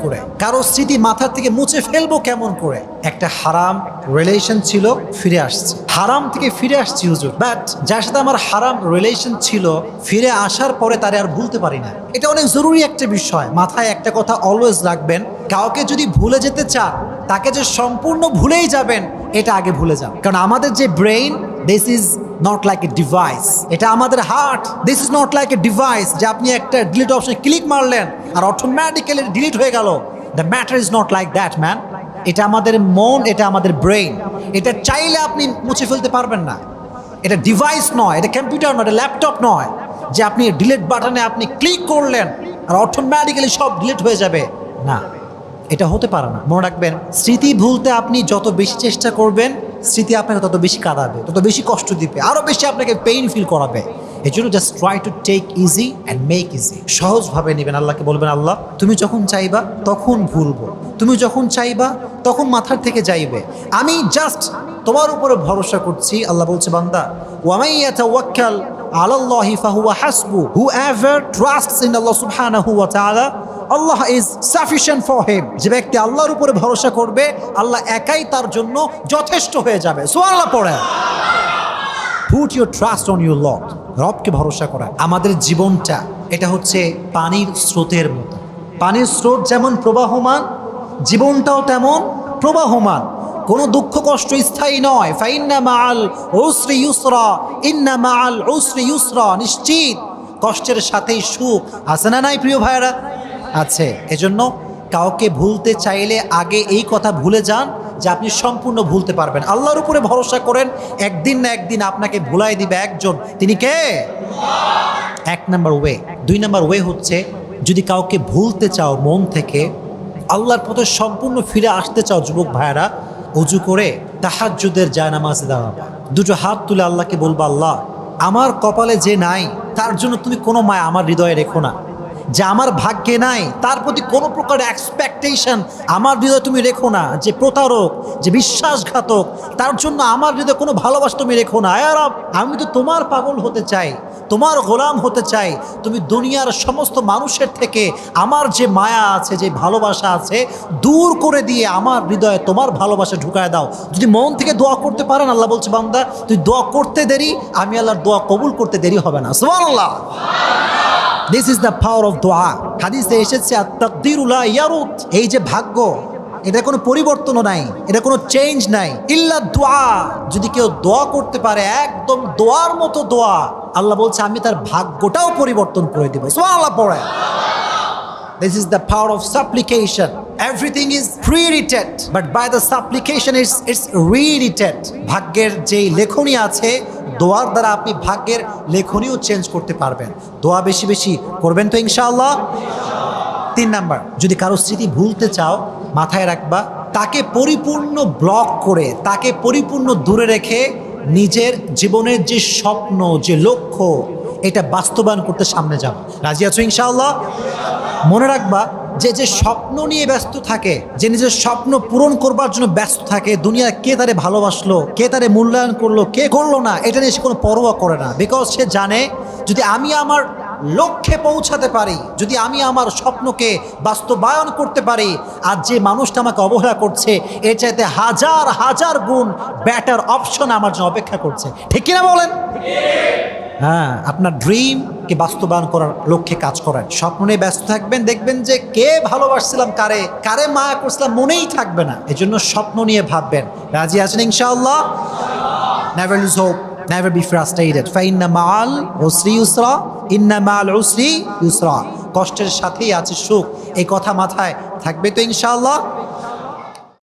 করে, কারো স্মৃতি মাথা থেকে মুছে ফেলবো কেমন করে? একটা হারাম রিলেশন ছিল, ফিরে আসছে। হারাম থেকে ফিরে আসছি হুজুর, বাট যার সাথে আমার হারাম রিলেশন ছিল, ফিরে আসার পরে তারে আর ভুলতে পারি না। এটা অনেক জরুরি একটা বিষয়। মাথায় একটা কথা অলওয়েজ রাখবেন, কাউকে যদি ভুলে যেতে চান, তাকে যে সম্পূর্ণ ভুলেই যাবেন এটা আগে ভুলে যান। কারণ আমাদের যে brain, this is not like a device. এটা আমাদের heart, this is not like a device যে আপনি একটা ডিলিট অপশনে ক্লিক মারলেন আর অটোমেটিক্যালি ডিলিট হয়ে গেল। The matter is not like that man. এটা আমাদের মন, এটা আমাদের ব্রেইন। এটা চাইলে আপনি মুছে ফেলতে পারবেন না। এটা ডিভাইস নয়, এটা কম্পিউটার নয়, এটা ল্যাপটপ নয় যে আপনি ডিলিট বাটনে আপনি ক্লিক করলেন আর অটোমেটিক্যালি সব ডিলিট হয়ে যাবে। না, এটা হতে পারে না। মনে রাখবেন, স্মৃতি ভুলতে আপনি যত বেশি চেষ্টা করবেন, স্মৃতি আপনাকে তত বেশি কাঁদাবে, তত বেশি কষ্ট দিবে, আরো বেশি আপনাকে পেইন ফিল করাবে। এই জন্য just try to take easy and make easy. সহজভাবে নেবেন। আল্লাহকে বলবেন, আল্লাহ তুমি যখন চাইবা তখন ভুলবো, তুমি যখন চাইবা তখন মাথার থেকে যাইবে, আমি জাস্ট তোমার উপরে ভরসা করছি। আল্লাহ বলছে, বান্দা ওয়ামাই ইয়াতাওয়াক্কাল আলাল্লাহি ফাহুয়া হাসবু, whoever trusts in Allah subhanahu wa ta'ala, Allah is sufficient for him। যে ব্যক্তি আল্লাহর উপরে ভরসা করবে, আল্লাহ একাই তার জন্য যথেষ্ট হয়ে যাবে। সুবহানাল্লাহ পড়ে। Put your trust on your Lord। রবকে ভরসা করা। আমাদের জীবনটা এটা হচ্ছে পানির স্রোতের মতো। পানির স্রোত যেমন প্রবাহমান, জীবনটাও তেমন প্রবাহমান। কোনো দুঃখ কষ্ট স্থায়ী নয়। ফাইন্না মাআল উসরি ইউসরা, ইন্না মাআল উসরি ইউসরা। নিশ্চিত কষ্টের সাথেই সুখ আছে না নাই প্রিয় ভাইরা? আছে। এজন্য কাউকে ভুলতে চাইলে আগে এই কথা ভুলে যান যে আপনি সম্পূর্ণ ভুলতে পারবেন। আল্লাহর উপরে ভরসা করেন, একদিন না একদিন আপনাকে ভুলাই দিবে একজন। তিনি কে? এক নাম্বার ওয়ে। দুই নাম্বার ওয়ে হচ্ছে, যদি কাউকে ভুলতে চাও মন থেকে, আল্লাহর পথে সম্পূর্ণ ফিরে আসতে চাও, যুবক ভাইয়েরা, অজু করে তাহাজ্জুদের জায়নামাজে দাঁড়াবা। দুটো হাত তুলে আল্লাহকে বলবা, আল্লাহ আমার কপালে যে নাই তার জন্য তুমি কোনো মায়া আমার হৃদয়ে রেখো না। যে আমার ভাগ্যে নাই তার প্রতি কোনো প্রকার এক্সপেকটেশন আমার হৃদয়ে তুমি রেখো না। যে প্রতারক, যে বিশ্বাসঘাতক, তার জন্য আমার হৃদয়ে কোনো ভালোবাসা তুমি রেখো না। আয় রব, আমি তো তোমার পাগল হতে চাই, তোমার গোলাম হতে চাই। তুমি দুনিয়ার সমস্ত মানুষের থেকে আমার যে মায়া আছে, যে ভালোবাসা আছে, দূর করে দিয়ে আমার হৃদয়ে তোমার ভালোবাসা ঢুকায় দাও। যদি মন থেকে দোয়া করতে পারেন, আল্লাহ বলছে, বান্দা তুই দোয়া করতে দেরি, আমি আল্লাহর দোয়া কবুল করতে দেরি হবে না। সুবহানাল্লাহ। This is the power of দোয়া। হাদিসে এসেছে, আত-তাকদীরু লা ইয়ারুদ। এই যে ভাগ্য, এটা কোনো পরিবর্তনও নাই, এটা কোনো চেঞ্জ নাই, ইল্লা দোয়া। যদি কেউ দোয়া করতে পারে একদম দোয়ার মতো দোয়া, আল্লাহ বলছে আমি তার ভাগ্যটাও পরিবর্তন করে দেব। সুবহানাল্লাহ পড়ে। This is the power of supplication. Everything is pre-written, but by the supplication it's rewritten. ভাগ্যের যে লেখনী আছে, দোয়ার দ্বারা আপনি ভাগ্যের লেখনীও চেঞ্জ করতে পারবেন। দোয়া বেশি বেশি করবেন তো ইনশাআল্লাহ। তিন নাম্বার, যদি কারো স্মৃতি ভুলতে চাও, মাথায় রাখবা, তাকে পরিপূর্ণ ব্লক করে, তাকে পরিপূর্ণ দূরে রেখে নিজের জীবনের যে স্বপ্ন, যে লক্ষ্য, এটা বাস্তবায়ন করতে সামনে যাও। রাজি আছো ইনশাআল্লাহ? মনে রাখবা, যে যে স্বপ্ন নিয়ে ব্যস্ত থাকে, যে নিজের স্বপ্ন পূরণ করবার জন্য ব্যস্ত থাকে, দুনিয়া কে তারে ভালোবাসলো, কে তারে মূল্যায়ন করলো, কে করলো না, এটা নিয়ে সে কোনো পরোয়া করে না। বিকজ সে জানে, যদি আমি আমার লক্ষ্যে পৌঁছাতে পারি, যদি আমি আমার স্বপ্নকে বাস্তবায়ন করতে পারি, আর যে মানুষটা আমাকে অবহেলা করছে, এর চাইতে হাজার হাজার গুণ বেটার অপশন আমার জন্য অপেক্ষা করছে। ঠিক কিনা বলেন? হ্যাঁ, আপনার ড্রিমকে বাস্তবায়ন করার লক্ষ্যে কাজ করেন। স্বপ্ন নিয়ে ব্যস্ত থাকবেন, দেখবেন যে কে ভালোবাসছিলাম, কারে কারে মায়া করছিলাম মনেই থাকবে না। এজন্য স্বপ্ন নিয়ে ভাববেন। রাজি আছেন ইনশাআল্লাহ? Never lose hope, never be frustrated. ফাইন্না মাআল উসরি ইউসরা, ইন্না মাআল উসরি ইউসরা। কষ্টের সাথেই আছে সুখ, এই কথা মাথায় থাকবে তো ইনশাআল্লাহ।